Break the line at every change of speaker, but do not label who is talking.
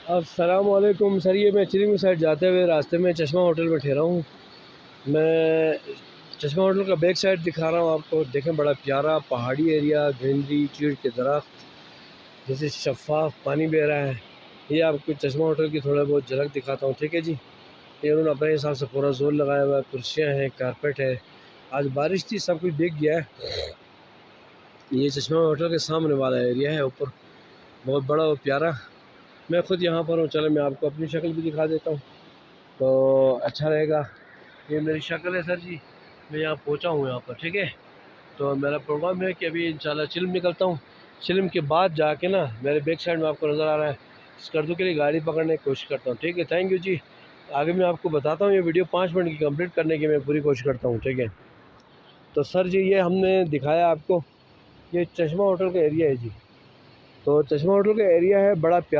अस्सलामुअलैकुम सर, ये मैं चिलिंग साइड जाते हुए रास्ते में चश्मा होटल में ठहरा हूँ। मैं चश्मा होटल का बैक साइड दिखा रहा हूँ आपको। देखें, बड़ा प्यारा पहाड़ी एरिया, ग्रीनरी, चीड़ के दरख्त, जैसे शफाफ पानी बह रहा है। ये आपको चश्मा होटल की थोड़ा बहुत झलक दिखाता हूँ, ठीक है जी। ये उन्होंने अपने हिसाब से पूरा जोर लगाया हुआ है, कुर्सियाँ हैं, कारपेट है। आज बारिश थी, सब कुछ भीग गया है। ये चश्मा होटल के सामने वाला एरिया है, ऊपर बहुत बड़ा और प्यारा। मैं ख़ुद यहाँ पर हूँ, चलो मैं आपको अपनी शक्ल भी दिखा देता हूँ तो अच्छा रहेगा। ये मेरी शक्ल है सर जी। मैं यहाँ पहुँचा हूँ यहाँ पर, ठीक है। तो मेरा प्रोग्राम है कि अभी इंशाल्लाह चिल्म निकलता हूँ। चिल्म के बाद जाके ना मेरे बैक साइड में आपको नज़र आ रहा है, स्कर्दू के लिए गाड़ी पकड़ने की कोशिश करता हूँ, ठीक है। थैंक यू जी। आगे मैं आपको बताता हूँ, ये वीडियो 5 मिनट की कंप्लीट करने की मैं पूरी कोशिश करता हूँ, ठीक है। तो सर जी, ये हमने दिखाया आपको, ये चश्मा होटल का एरिया है जी। तो चश्मा होटल का एरिया है बड़ा प्यारा।